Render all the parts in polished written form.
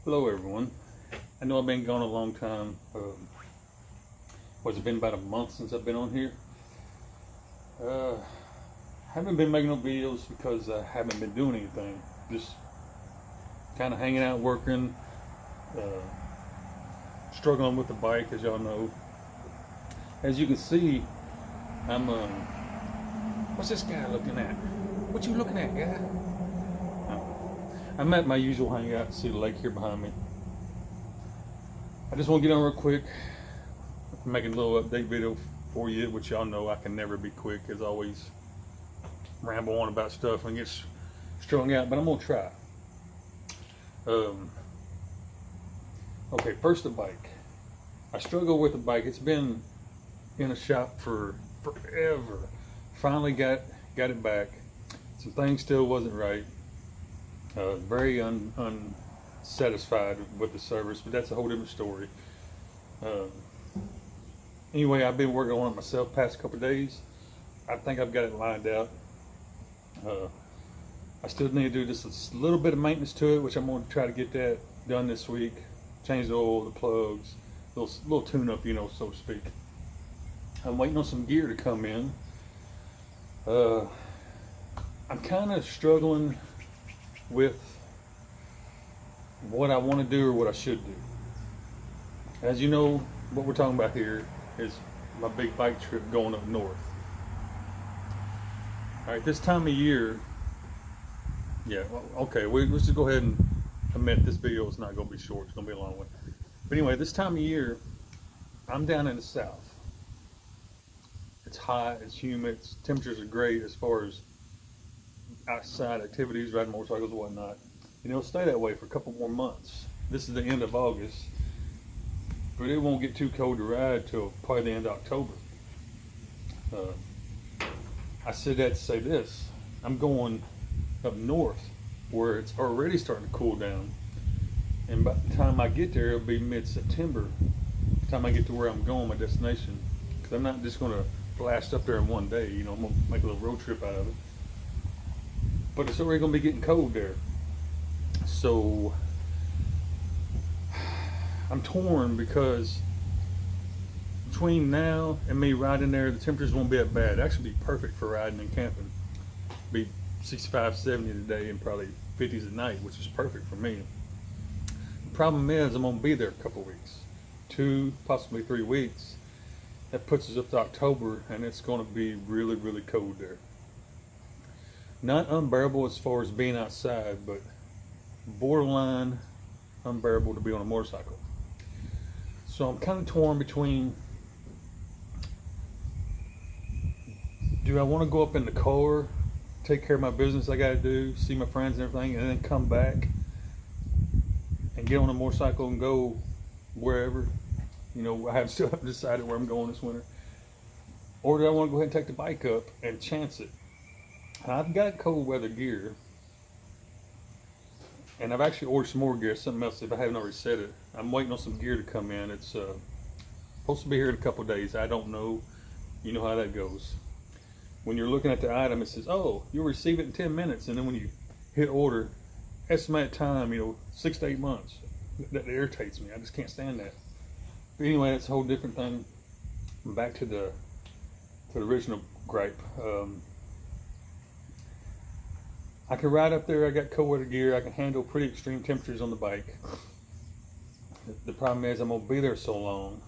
Hello everyone. I know I've been gone a long time. What's it been, about a month since I've been on here? Uh, haven't been making no videos because I haven't been doing anything. Just kind of hanging out, working, struggling with the bike, as y'all know. As you can see, I'm what's this guy looking at? What you looking at, guy? I'm at my usual hangout. See the lake here behind me. I just want to get on real quick, making a little update video for you, which y'all know I can never be quick, as always ramble on about stuff and get strung out, but I'm gonna try. Okay, first the bike. I struggle with the bike. It's been in a shop for forever. Finally got it back. Some things still wasn't right. Very unsatisfied with the service, but that's a whole different story. Anyway, I've been working on it myself past couple of days. I think I've got it lined out. I still need to do just a little bit of maintenance to it, which I'm going to try to get that done this week. Change the oil, the plugs, little tune-up, so to speak. I'm waiting on some gear to come in. I'm kind of struggling with what I want to do or what I should do. As you know, what we're talking about here is my big bike trip going up north. All right, this time of year, okay, let's just go ahead and admit this video is not going to be short. It's going to be a long one. But anyway, this time of year, I'm down in the south. It's hot, it's humid, temperatures are great as far as outside activities, riding motorcycles and whatnot. And it'll stay that way for a couple more months. This is the end of August, but it won't get too cold to ride till probably the end of October. I said that to say this: I'm going up north where it's already starting to cool down, and by the time I get there, it'll be mid-September. By the time I get to where I'm going, my destination, because I'm not just going to blast up there in one day. I'm going to make a little road trip out of it. But it's already going to be getting cold there. So I'm torn, because between now and me riding there, the temperatures won't be that bad. It'll actually be perfect for riding and camping. Be 65, 70 today and probably 50s at night, which is perfect for me. The problem is I'm going to be there a couple weeks, 2, possibly 3 weeks. That puts us up to October, and it's going to be really, really cold there. Not unbearable as far as being outside, but borderline unbearable to be on a motorcycle. So I'm kind of torn between, do I want to go up in the car, take care of my business I got to do, see my friends and everything, and then come back and get on a motorcycle and go wherever? I still haven't decided where I'm going this winter. Or do I want to go ahead and take the bike up and chance it? I've got cold weather gear, and I've actually ordered some more gear. Something else, if I haven't already said it, I'm waiting on some gear to come in. It's supposed to be here in a couple of days. I don't know. You know how that goes. When you're looking at the item, it says, "Oh, you'll receive it in 10 minutes," and then when you hit order, estimated time, 6 to 8 months. That irritates me. I just can't stand that. But anyway, that's a whole different thing. Back to the original gripe. I can ride up there. I got cold weather gear. I can handle pretty extreme temperatures on the bike. The problem is I'm going to be there so long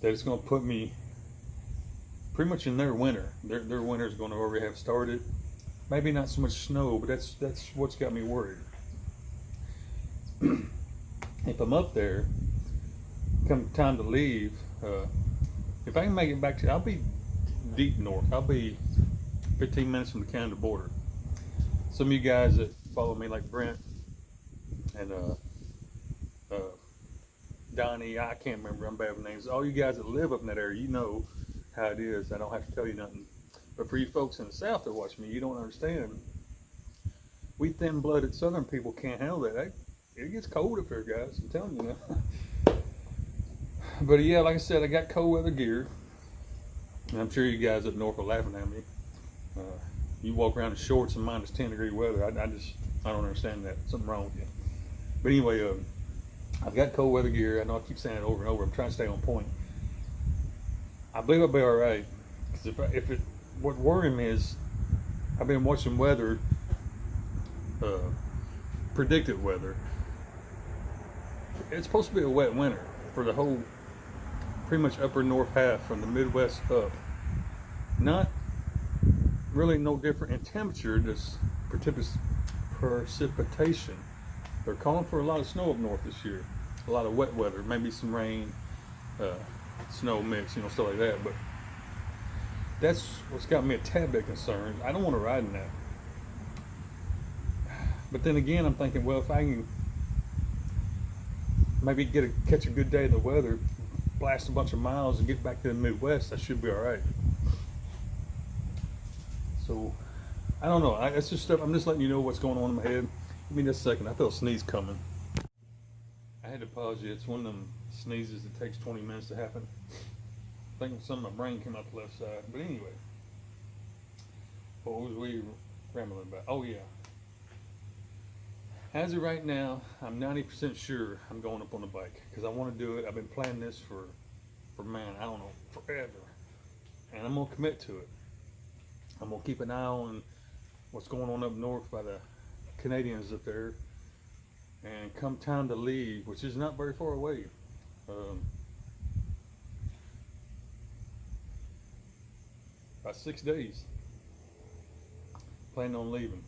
that it's going to put me pretty much in their winter. Their winter is going to already have started. Maybe not so much snow, but that's what's got me worried. If I'm up there, come time to leave, if I can make it back I'll be deep north. I'll be 15 minutes from the Canada border. Some of you guys that follow me, like Brent and Donnie, I can't remember, I'm bad with names. All you guys that live up in that area, you know how it is. I don't have to tell you nothing. But for you folks in the south that watch me, you don't understand. We thin-blooded southern people can't handle that. It gets cold up here, guys. I'm telling you now. But yeah, like I said, I got cold weather gear. And I'm sure you guys up north are laughing at me. You walk around in shorts in -10 degree weather. I don't understand that. Something wrong with you. But anyway, I've got cold weather gear. I know I keep saying it over and over. I'm trying to stay on point. I believe I'll be all right. Because what worrying me is, I've been watching weather, predicted weather. It's supposed to be a wet winter for the whole, pretty much upper north half from the Midwest up. Not really no different in temperature, just precipitation. They're calling for a lot of snow up north this year. A lot of wet weather, maybe some rain, snow mix, stuff like that. But that's what's got me a tad bit concerned. I don't want to ride in that. But then again, I'm thinking, well, if I can maybe catch a good day in the weather, blast a bunch of miles and get back to the Midwest, I should be all right. So, I don't know. That's just stuff. I'm just letting you know what's going on in my head. Give me just a second. I felt a sneeze coming. I had to pause you. It's one of them sneezes that takes 20 minutes to happen. I think some of my brain came out the left side. But anyway, what was we rambling about? Oh yeah. As of right now, I'm 90% sure I'm going up on the bike because I want to do it. I've been planning this for man, I don't know, forever. And I'm going to commit to it. I'm going to keep an eye on what's going on up north by the Canadians up there. And come time to leave, which is not very far away, about 6 days, planning on leaving.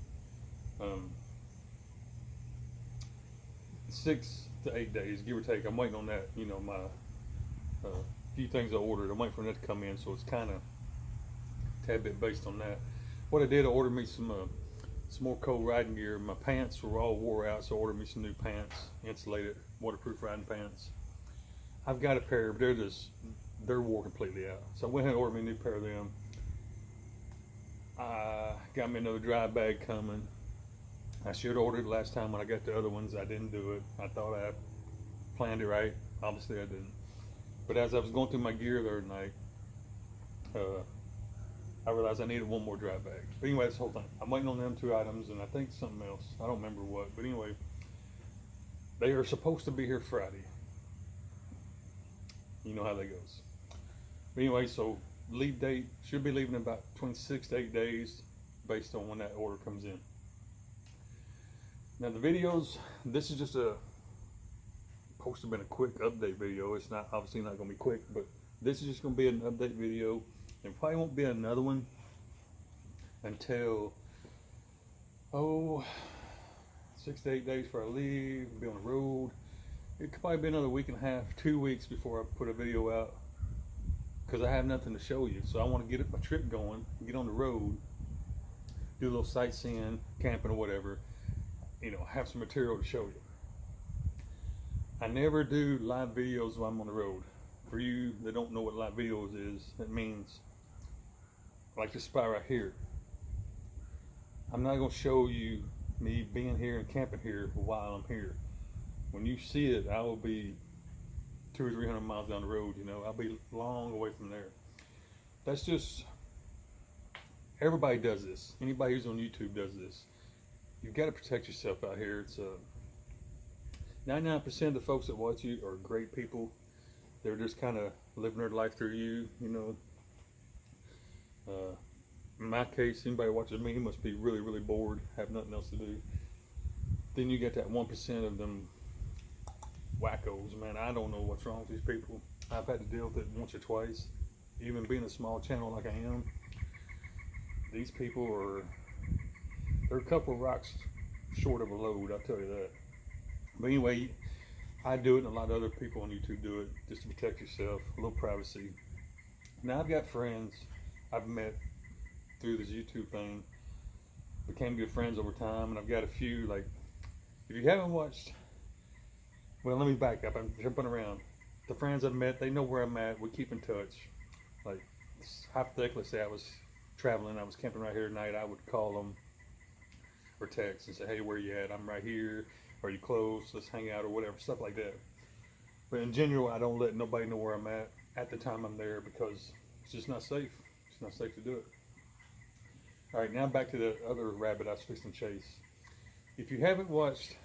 6 to 8 days, give or take. I'm waiting on that. My few things I ordered. I'm waiting for that to come in, so it's kind of a tad bit based on that. What I did, I ordered me some more cold riding gear. My pants were all wore out, so I ordered me some new pants, insulated, waterproof riding pants. I've got a pair, but they're wore completely out. So I went ahead and ordered me a new pair of them. Got me another dry bag coming. I should have ordered last time when I got the other ones. I didn't do it. I thought I planned it right. Obviously I didn't. But as I was going through my gear the other night, I realized I needed one more dry bag. But anyway, this whole thing. I'm waiting on them 2 items and I think something else. I don't remember what. But anyway, they are supposed to be here Friday. You know how that goes. But anyway, so leave date should be leaving in about between 6 to 8 days based on when that order comes in. Now the videos, this is just supposed to have been a quick update video. It's not obviously not going to be quick, but this is just going to be an update video. There probably won't be another one until 6 to 8 days before I leave, be on the road. It could probably be another week and a half, 2 weeks before I put a video out, because I have nothing to show you. So I want to get my trip going, get on the road, do a little sightseeing, camping or whatever, have some material to show you. I never do live videos while I'm on the road. For you that don't know what live videos is, it means like this spot right here. I'm not going to show you me being here and camping here while I'm here. When you see it, I will be 200 or 300 miles down the road. I'll be long away from there. That's just, everybody does this. Anybody who's on YouTube does this. You've got to protect yourself out here. It's 99% of the folks that watch you are great people. They're just kind of living their life through you, in my case, anybody watching me must be really, really bored, have nothing else to do. Then you get that 1% of them wackos, man. I don't know what's wrong with these people. I've had to deal with it once or twice. Even being a small channel like I am, these people they're a couple of rocks short of a load, I'll tell you that. But anyway, I do it and a lot of other people on YouTube do it just to protect yourself, a little privacy. Now I've got friends I've met through this YouTube thing, became good friends over time, and I've got a few, like, if you haven't watched, well, let me back up, I'm jumping around. The friends I've met, they know where I'm at, we keep in touch. Like, hypothetically, say I was traveling, I was camping right here tonight, I would call them or text and say, hey, where you at? I'm right here. Are you close? Let's hang out or whatever, stuff like that. But in general, I don't let nobody know where I'm at the time I'm there, because it's just not safe. It's not safe to do it. All right, now back to the other rabbit I was fixing to chase. If you haven't watched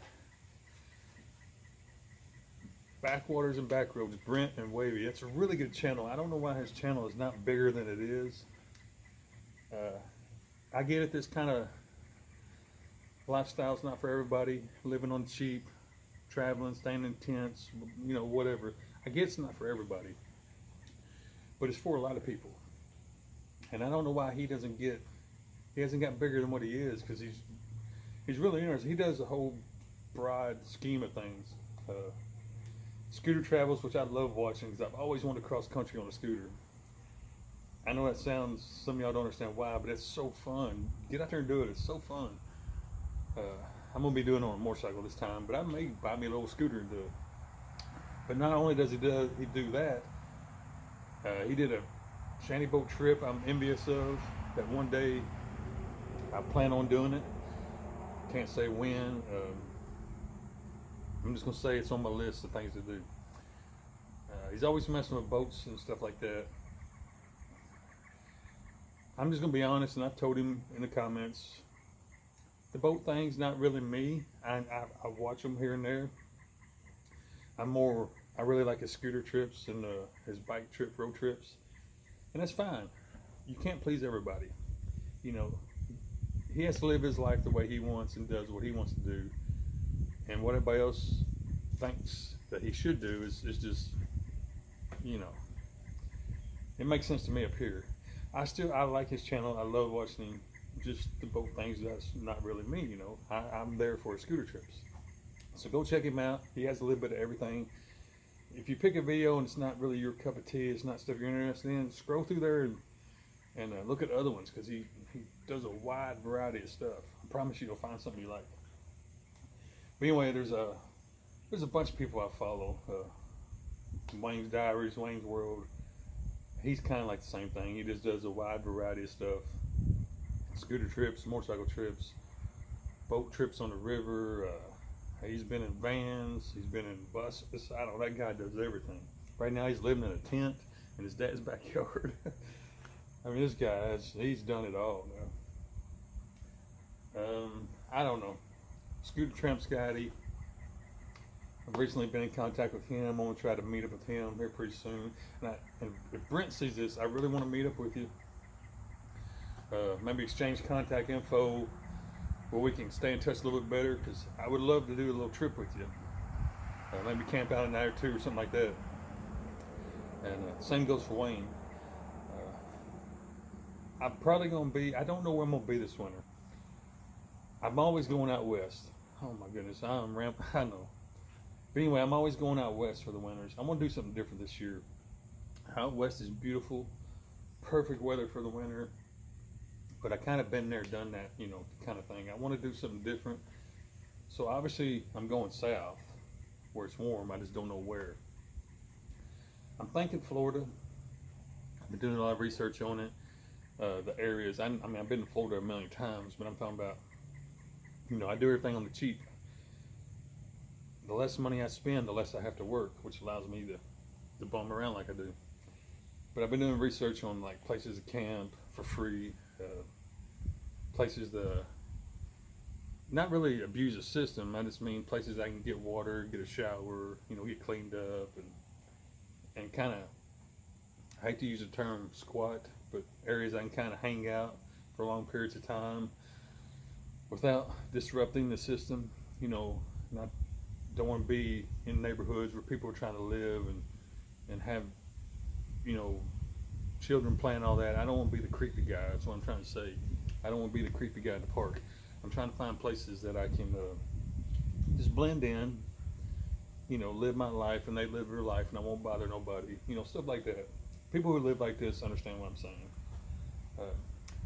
Backwaters and Backroads, Brent and Wavy. It's a really good channel. I don't know why his channel is not bigger than it is. I get it, this kind of lifestyle's not for everybody. Living on cheap, traveling, staying in tents, you know, whatever. I get it's not for everybody, but it's for a lot of people. And I don't know why he hasn't got bigger than what he is, because he's really interesting. He does the whole broad scheme of things. Scooter travels, which I love watching because I've always wanted to cross country on a scooter. I know that sounds, some of y'all don't understand why, but it's so fun. Get out there and do it. It's so fun. I'm gonna be doing it on a motorcycle this time, but I may buy me a little scooter and do it. But not only does he do that, he did a shanty boat trip I'm envious of, that one day I plan on doing it. Can't say when. I'm just gonna say it's on my list of things to do. He's always messing with boats and stuff like that. I'm just gonna be honest, and I've told him in the comments, the boat thing's not really me. I watch them here and there. I really like his scooter trips and his bike trip, road trips, and that's fine. You can't please everybody. You know, he has to live his life the way he wants and does what he wants to do. And what everybody else thinks that he should do is just, you know, it makes sense to me up here. I like his channel. I love watching him. Just the boat things, that's not really me, you know. I'm there for his scooter trips. So go check him out. He has a little bit of everything. If you pick a video and it's not really your cup of tea, it's not stuff you're interested in, scroll through there and look at other ones, because he does a wide variety of stuff. I promise you, you'll find something you like. But anyway, there's a bunch of people I follow. Wayne's Diaries, Wayne's World. He's kind of like the same thing. He just does a wide variety of stuff. Scooter trips, motorcycle trips, boat trips on the river. He's been in vans. He's been in buses. I don't know. That guy does everything. Right now he's living in a tent in his dad's backyard. I mean, this guy, he's done it all now. I don't know. Scooter Tramp Scotty. I've recently been in contact with him. I'm going to try to meet up with him here pretty soon. And if Brent sees this, I really want to meet up with you. Maybe exchange contact info where we can stay in touch a little bit better, because I would love to do a little trip with you. Maybe camp out a night or two or something like that. And same goes for Wayne. I'm probably going to be, I don't know where I'm going to be this winter. I'm always going out west. Oh my goodness, I know. But anyway, I'm always going out west for the winters. I'm going to do something different this year. Out west is beautiful, perfect weather for the winter. But I kind of been there, done that, you know, kind of thing. I want to do something different. So obviously I'm going south where it's warm. I just don't know where. I'm thinking Florida. I've been doing a lot of research on it. The areas. I mean, I've been to Florida a million times, but I'm talking about, you know, I do everything on the cheap. The less money I spend, the less I have to work, which allows me to bum around like I do. But I've been doing research on like places to camp for free, places to not really abuse the system. I just mean places I can get water, get a shower, you know, get cleaned up, and kind of, I hate to use the term squat, but areas I can kind of hang out for long periods of time without disrupting the system. You know, don't want to be in neighborhoods where people are trying to live and have, you know, children playing all that. I don't want to be the creepy guy. That's what I'm trying to say. I don't want to be the creepy guy in the park. I'm trying to find places that I can just blend in, you know, live my life and they live their life and I won't bother nobody, you know, stuff like that. People who live like this understand what I'm saying.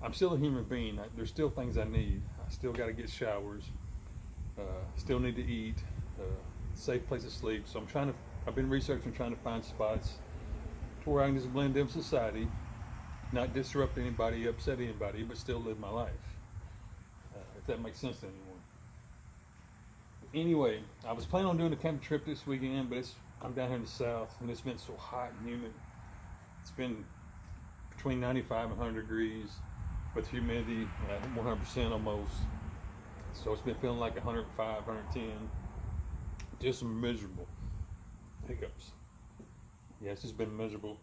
I'm still a human being. There's still things I need. I still got to get showers. Still need to eat. Safe place to sleep. So I've been researching, trying to find spots to where I can just blend in with society, not disrupt anybody, upset anybody, but still live my life. If that makes sense to anyone. Anyway, I was planning on doing a camping trip this weekend, but I'm down here in the south and it's been so hot and humid. It's been between 95 and 100 degrees with humidity at 100% almost. So it's been feeling like 105, 110. Just miserable. hiccups. Yeah, it's just been miserable.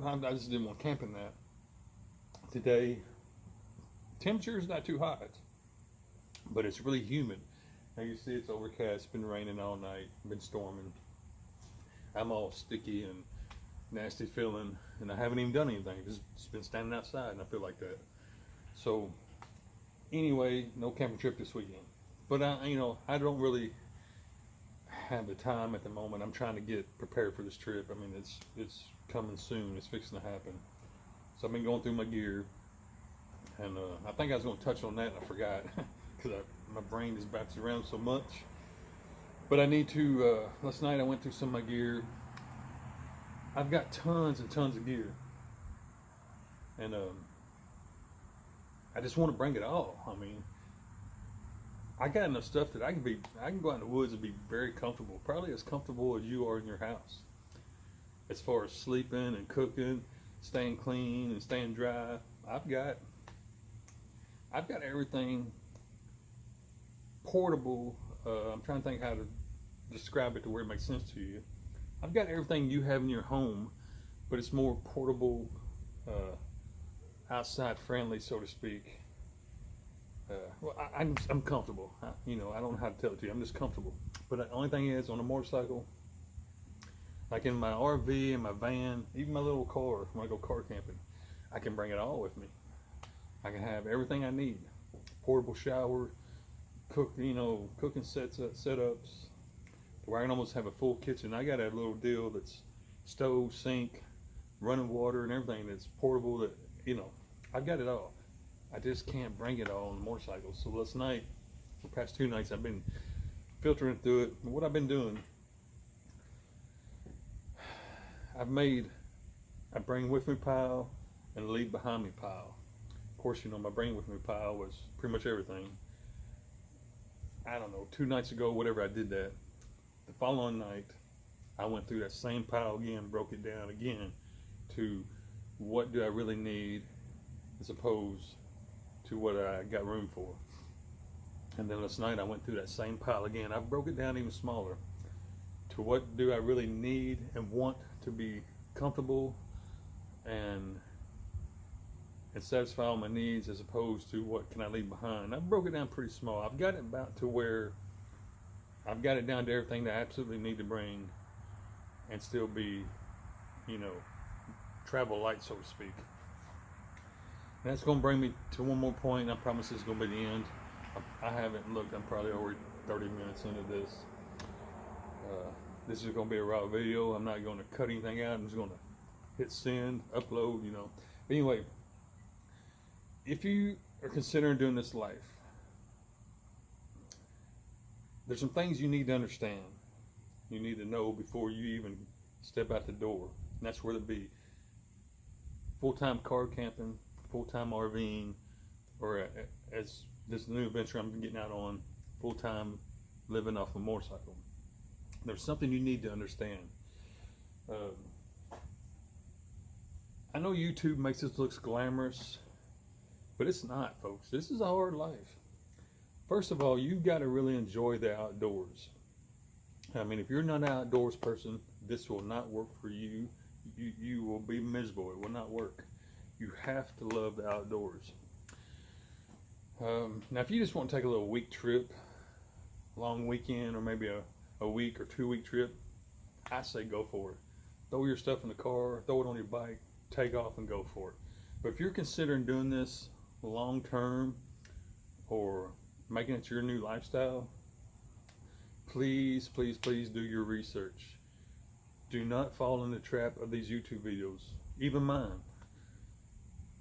I just didn't want to camp in that. Today, temperature is not too hot, but it's really humid. Now you see it's overcast, it's been raining all night, been storming. I'm all sticky and nasty feeling, and I haven't even done anything. Just been standing outside, and I feel like that. So, anyway, no camping trip this weekend. But I don't really have the time at the moment. I'm trying to get prepared for this trip. I mean, it's coming soon. It's fixing to happen. So I've been going through my gear, and I think I was going to touch on that, and I forgot because my brain is bouncing around so much. But I need to. Last night I went through some of my gear. I've got tons and tons of gear, and I just want to bring it all. I mean, I got enough stuff that I can go out in the woods and be very comfortable, probably as comfortable as you are in your house. As far as sleeping and cooking, staying clean and staying dry, I've got everything portable. I'm trying to think how to describe it to where it makes sense to you. I've got everything you have in your home, but it's more portable, outside friendly, so to speak. I'm comfortable. I don't know how to tell it to you. I'm just comfortable. But the only thing is, on a motorcycle, like in my RV, in my van, even my little car, when I go car camping, I can bring it all with me. I can have everything I need. Portable shower, cooking setups, where I can almost have a full kitchen. I got a little deal that's stove, sink, running water, and everything that's portable. That I've got it all. I just can't bring it all on the motorcycle. So last night, the past 2 nights, I've been filtering through it. And what I've been doing, I bring with me pile and leave behind me pile. Of course, my bring with me pile was pretty much everything. I don't know, 2 nights ago, whatever, I did that. The following night, I went through that same pile again, broke it down again to what do I really need as opposed to what I got room for. And then last night I went through that same pile again. I broke it down even smaller to what do I really need and want to be comfortable and satisfy all my needs as opposed to what can I leave behind. I broke it down pretty small. I've got it about to where I've got it down to everything that I absolutely need to bring and still be, travel light, so to speak. And that's going to bring me to one more point. I promise this is going to be the end. I haven't looked. I'm probably over 30 minutes into this. This is going to be a raw video. I'm not going to cut anything out. I'm just going to hit send, upload, But anyway, if you are considering doing this life, there's some things you need to understand. You need to know before you even step out the door. And that's where to be. Full-time car camping, full-time RVing, or as this new adventure I'm getting out on, full-time living off a motorcycle. There's something you need to understand. I know YouTube makes this look glamorous, but it's not, folks. This is a hard life. First of all, you've got to really enjoy the outdoors. I mean, if you're not an outdoors person, this will not work for you. You will be miserable. It will not work. You have to love the outdoors. Now, if you just want to take a little week trip, long weekend, or maybe a week or 2 week trip, I say go for it. Throw your stuff in the car, throw it on your bike, take off and go for it. But if you're considering doing this long term or making it your new lifestyle, please, please, please do your research. Do not fall in the trap of these YouTube videos, even mine,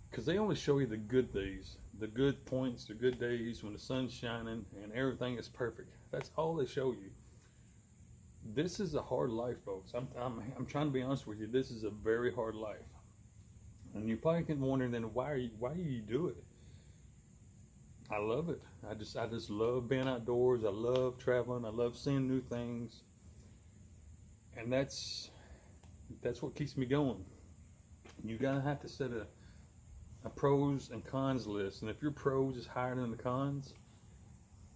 because they only show you the good days, the good points, the good days when the sun's shining and everything is perfect. That's all they show you. This is a hard life, folks. I'm trying to be honest with you. This is a very hard life, and you probably can wonder then why do you do it? I love it. I just love being outdoors. I love traveling. I love seeing new things. And that's what keeps me going. You gotta have to set a pros and cons list. And if your pros is higher than the cons,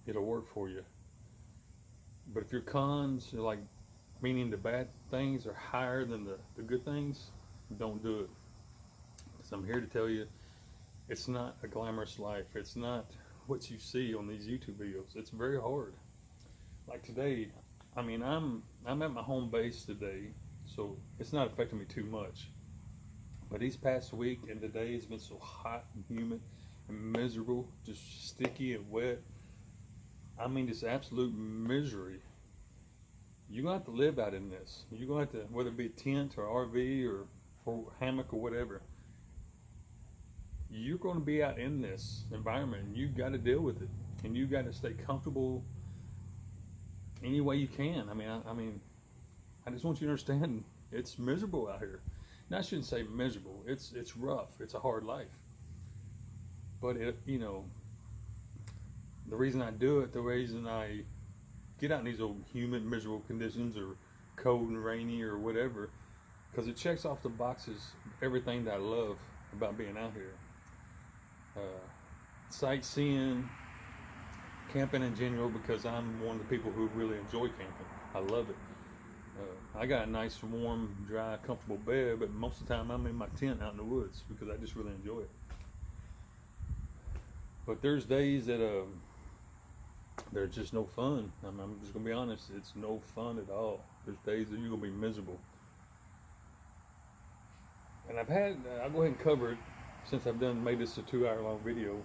it'll work for you. But if your cons are like meaning the bad things are higher than the good things, don't do it. Because I'm here to tell you, it's not a glamorous life. It's not what you see on these YouTube videos. It's very hard. Like today, I mean, I'm at my home base today, so it's not affecting me too much. But these past week and today has been so hot and humid and miserable, just sticky and wet. I mean, just absolute misery. You're gonna have to live out in this. You're gonna have to, whether it be a tent or RV or hammock or whatever, you're going to be out in this environment, and you've got to deal with it, and you've got to stay comfortable any way you can. I just want you to understand it's miserable out here. Now, I shouldn't say miserable. It's rough. It's a hard life. But the reason I do it, the reason I get out in these old humid, miserable conditions, or cold and rainy or whatever, because it checks off the boxes, everything that I love about being out here. Sightseeing, camping in general, because I'm one of the people who really enjoy camping. I love it. I got a nice, warm, dry, comfortable bed, but most of the time I'm in my tent out in the woods because I just really enjoy it. But there's days that they're just no fun. I'm just going to be honest, it's no fun at all. There's days that you're going to be miserable. And I'll go ahead and cover it, since I've made this a 2-hour long video.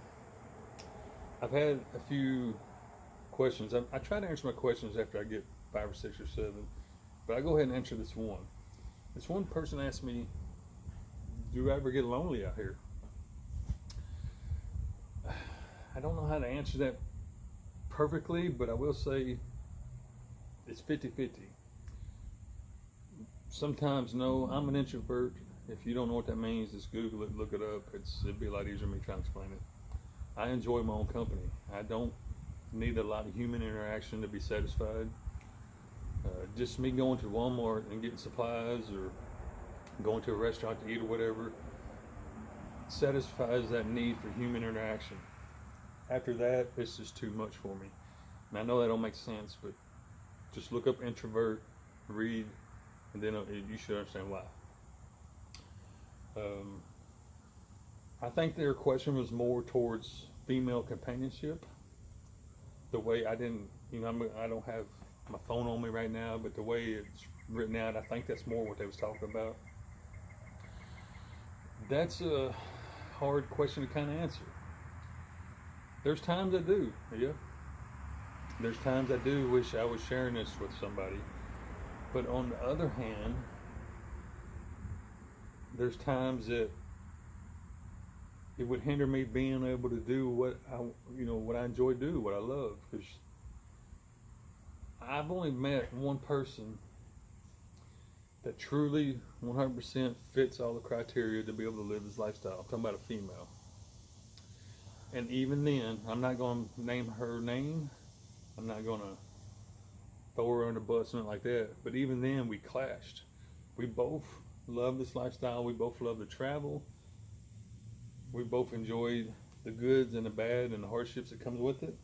I've had a few questions. I try to answer my questions after I get 5 or 6 or 7, but I go ahead and answer this one. This one person asked me, do I ever get lonely out here? I don't know how to answer that perfectly, but I will say it's 50-50. Sometimes no. I'm an introvert. If you don't know what that means, just Google it, look it up. It'd be a lot easier for me trying to explain it. I enjoy my own company. I don't need a lot of human interaction to be satisfied. Just me going to Walmart and getting supplies, or going to a restaurant to eat or whatever, satisfies that need for human interaction. After that, it's just too much for me. And I know that don't make sense, but just look up introvert, read, and then you should understand why. I think their question was more towards female companionship. The way I don't have my phone on me right now, but the way it's written out, I think that's more what they was talking about. That's a hard question to kind of answer. There's times I do, yeah. There's times I do wish I was sharing this with somebody. But on the other hand, there's times that it would hinder me being able to do what I enjoy doing, what I love. Because I've only met one person that truly 100% fits all the criteria to be able to live this lifestyle. I'm talking about a female. And even then, I'm not going to name her name. I'm not going to throw her on the bus and like that. But even then, we clashed. We both love this lifestyle. We both love to travel. We both enjoy the goods and the bad and the hardships that comes with it.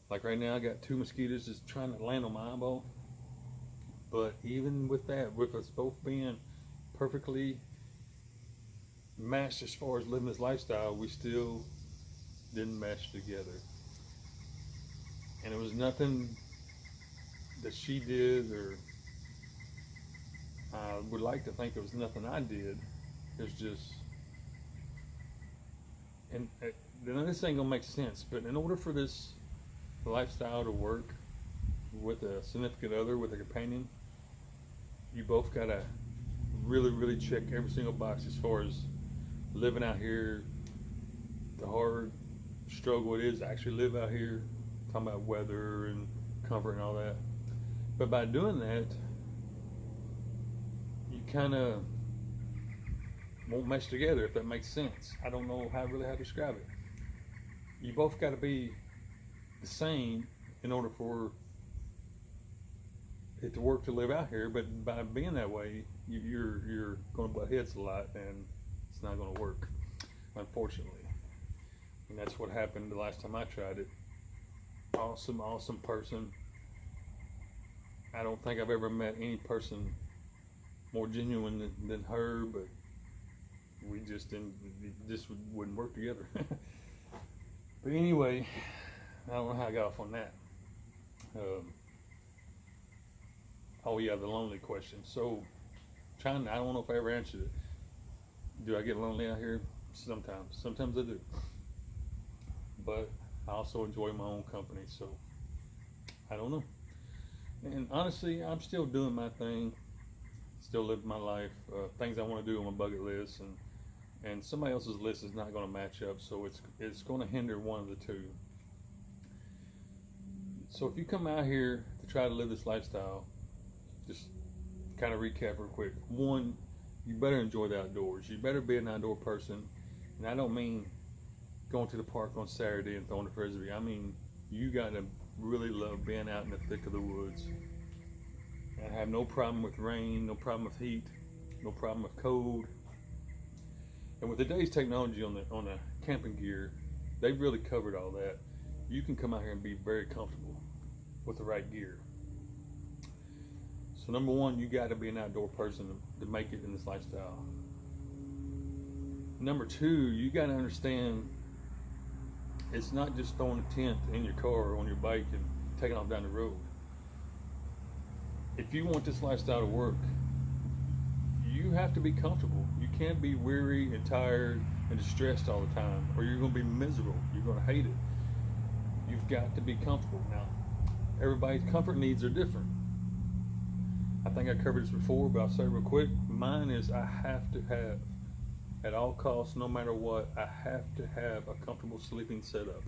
Like right now, I got 2 mosquitoes just trying to land on my eyeball. But even with that, with us both being perfectly matched as far as living this lifestyle, we still didn't mesh together. And it was nothing that she did, or I would like to think it was nothing I did. It's just, and this ain't gonna make sense, but in order for this lifestyle to work with a significant other, with a companion, you both gotta really, really check every single box as far as living out here, the hard struggle it is to actually live out here, talking about weather and comfort and all that. But by doing that, you kind of won't mesh together, if that makes sense. I don't know how to describe it. You both got to be the same in order for it to work to live out here. But by being that way, you're going to butt heads a lot, and it's not going to work, unfortunately. And that's what happened the last time I tried it. Awesome person. I don't think I've ever met any person more genuine than her, but we just didn't, just wouldn't work together. But anyway, I don't know how I got off on that. Oh yeah, the lonely question. So, I don't know if I ever answered it. Do I get lonely out here? Sometimes. Sometimes I do. But I also enjoy my own company, so I don't know. And honestly, I'm still doing my thing, still living my life, things I want to do on my bucket list, and somebody else's list is not going to match up, so it's going to hinder one of the two. So if you come out here to try to live this lifestyle, just kind of recap real quick. One, you better enjoy the outdoors. You better be an outdoor person, and I don't mean going to the park on Saturday and throwing the frisbee. I mean, you got to really love being out in the thick of the woods. I have no problem with rain, no problem with heat, no problem with cold. And with today's technology on the camping gear, they've really covered all that. You can come out here and be very comfortable with the right gear. So number one, you got to be an outdoor person to make it in this lifestyle. Number two, you got to understand it's not just throwing a tent in your car or on your bike and taking off down the road. If you want this lifestyle to work, you have to be comfortable. You can't be weary and tired and distressed all the time, or you're going to be miserable. You're going to hate it. You've got to be comfortable. Now, everybody's comfort needs are different. I think I covered this before, but I'll say real quick. Mine is I have to have, at all costs, no matter what, I have to have a comfortable sleeping setup.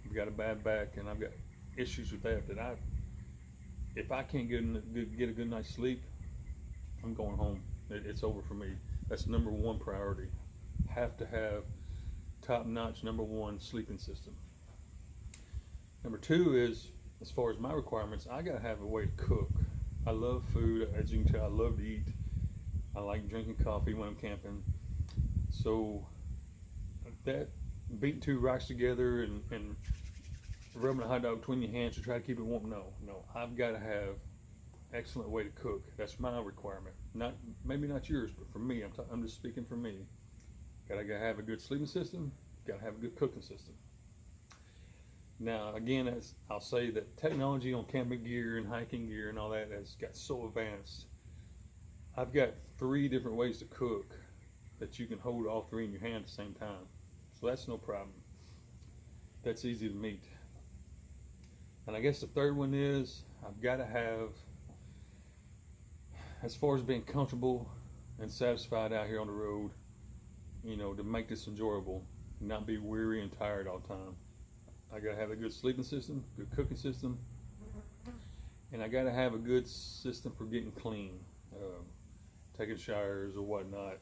I've got a bad back, and I've got issues with that. If I can't get a good night's sleep, I'm going home. It's over for me. That's number one priority. Have to have top-notch number one sleeping system. Number two is, as far as my requirements, I gotta have a way to cook. I love food, as you can tell. I love to eat. I like drinking coffee when I'm camping. So that beating two rocks together and rubbing a hot dog between your hands to try to keep it warm, no. I've got to have excellent way to cook. That's my requirement. Maybe not yours, but for me, I'm just speaking for me. Gotta have a good sleeping system. Gotta have a good cooking system. Now, again, I'll say that technology on camping gear and hiking gear and all that has got so advanced. I've got 3 different ways to cook that you can hold all 3 in your hand at the same time. So that's no problem. That's easy to meet. And I guess the third one is I've got to have, as far as being comfortable and satisfied out here on the road, to make this enjoyable, not be weary and tired all the time. I gotta have a good sleeping system, good cooking system, and I gotta have a good system for getting clean, taking showers or whatnot.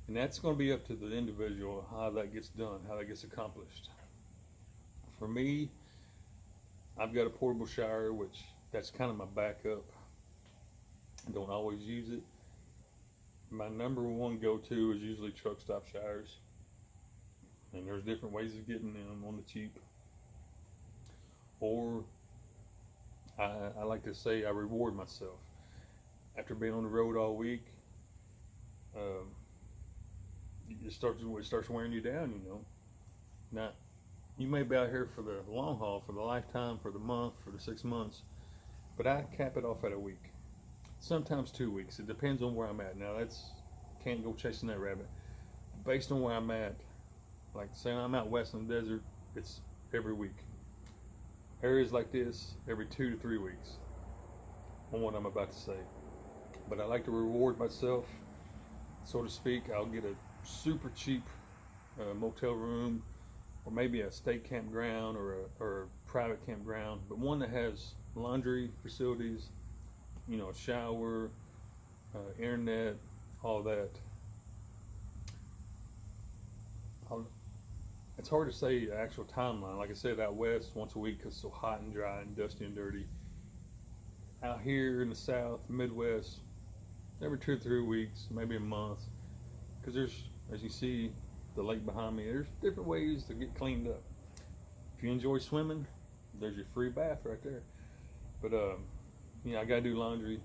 And that's going to be up to the individual how that gets done, how that gets accomplished. For me, I've got a portable shower, which that's kind of my backup. I don't always use it. My number one go-to is usually truck stop showers. And there's different ways of getting them on the cheap. Or I like to say I reward myself. After being on the road all week, it starts wearing you down, Now, you may be out here for the long haul, for the lifetime, for the month, for the 6 months, but I cap it off at a week. Sometimes 2 weeks. It depends on where I'm at. Now, can't go chasing that rabbit. Based on where I'm at, like say I'm out west in the desert, it's every week. Areas like this, every 2 to 3 weeks on what I'm about to say. But I like to reward myself, so to speak. I'll get a super cheap motel room, or maybe a state campground or a private campground, but one that has laundry facilities, a shower, internet, all that. It's hard to say the actual timeline. Like I said, out west, once a week because it's so hot and dry and dusty and dirty. Out here in the south, Midwest, every 2 or 3 weeks, maybe a month. Because there's, as you see, the lake behind me, there's different ways to get cleaned up. If you enjoy swimming, there's your free bath right there. But I gotta do laundry.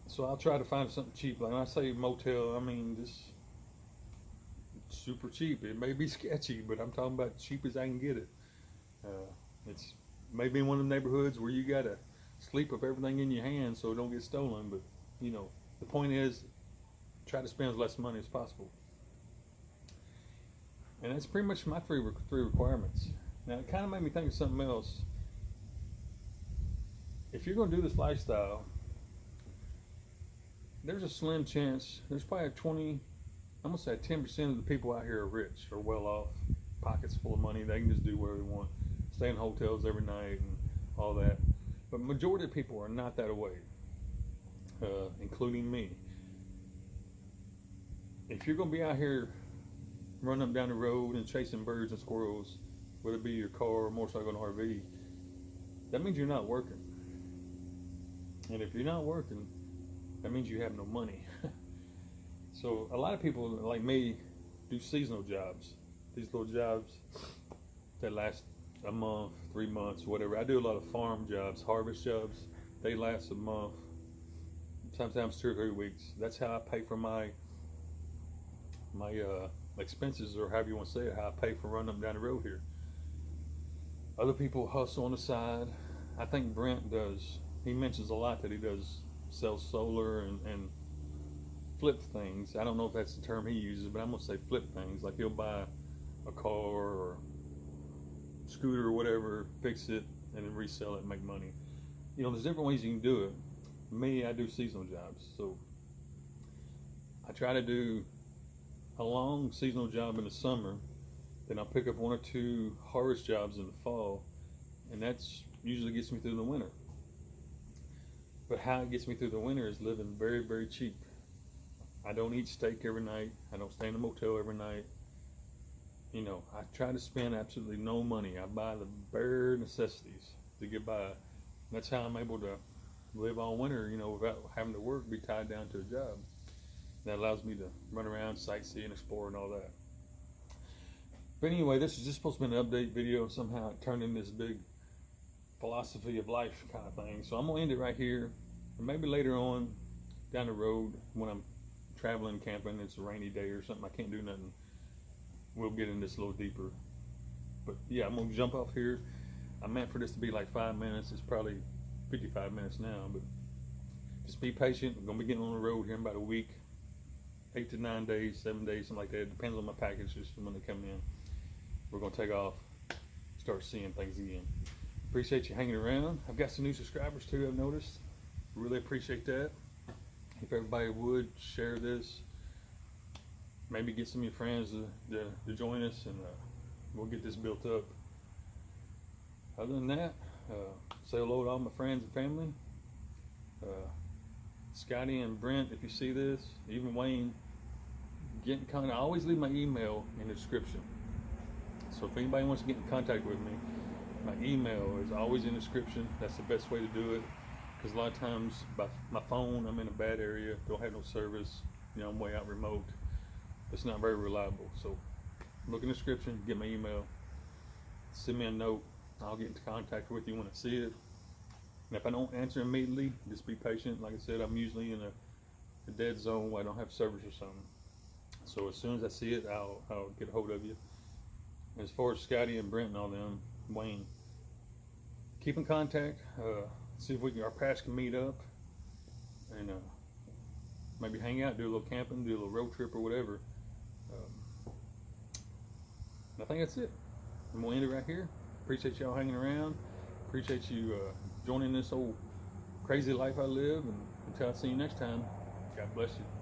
So I'll try to find something cheap. Like when I say motel, I mean just super cheap. It may be sketchy, but I'm talking about cheap as I can get it. It's maybe in one of the neighborhoods where you gotta sleep with everything in your hand so it don't get stolen. But the point is, try to spend as less money as possible. And that's pretty much my three requirements. Now it kind of made me think of something else. If you're going to do this lifestyle, there's a slim chance, there's probably 20, I'm going to say 10% of the people out here are rich or well off, pockets full of money. They can just do whatever they want, stay in hotels every night and all that. But majority of people are not that way, including me. If you're going to be out here running up down the road and chasing birds and squirrels, whether it be your car or motorcycle and RV, that means you're not working. And if you're not working, that means you have no money. So a lot of people like me do seasonal jobs. These little jobs that last a month, 3 months, whatever. I do a lot of farm jobs, harvest jobs. They last a month, sometimes 2 or 3 weeks. That's how I pay for my expenses, or however you want to say it, how I pay for running up and down the road here. Other people hustle on the side. I think Brent does. He mentions a lot that he does sell solar and flip things. I don't know if that's the term he uses, but I'm gonna say flip things. Like he'll buy a car or scooter or whatever, fix it, and then resell it and make money. There's different ways you can do it. Me, I do seasonal jobs, so I try to do a long seasonal job in the summer, then I'll pick up 1 or 2 harvest jobs in the fall, and that's usually gets me through the winter. But how it gets me through the winter is living very, very cheap. I don't eat steak every night. I don't stay in a motel every night. I try to spend absolutely no money. I buy the bare necessities to get by. That's how I'm able to live all winter, without having to work, be tied down to a job. That allows me to run around, sightsee, and explore and all that. But anyway, this is just supposed to be an update video. Somehow it turned into this big philosophy of life kind of thing. So I'm going to end it right here. And maybe later on down the road when I'm traveling, camping, it's a rainy day or something, I can't do nothing, we'll get in this a little deeper. But yeah, I'm going to jump off here. I meant for this to be like 5 minutes. It's probably 55 minutes now. But just be patient. I'm going to be getting on the road here in about a week. 8 to 9 days, 7 days, something like that. It depends on my packages when they come in. We're going to take off, start seeing things again. Appreciate you hanging around. I've got some new subscribers too, I've noticed. Really appreciate that. If everybody would share this, maybe get some of your friends to join us, and we'll get this built up. Other than that, say hello to all my friends and family. Scotty and Brent, if you see this, even Wayne, get in contact. I always leave my email in the description. So if anybody wants to get in contact with me, my email is always in the description. That's the best way to do it, because a lot of times by my phone, I'm in a bad area, don't have no service, I'm way out remote. It's not very reliable. So look in the description, get my email, send me a note. I'll get into contact with you when I see it. And if I don't answer immediately, just be patient. Like I said, I'm usually in a dead zone where I don't have service or something. So as soon as I see it, I'll get a hold of you. And as far as Scotty and Brent and all them, Wayne, keep in contact. See if our paths can meet up, and maybe hang out, do a little camping, do a little road trip or whatever. I think that's it. I'm gonna end it right here. Appreciate y'all hanging around. Appreciate you joining this old crazy life I live. And until I see you next time, God bless you.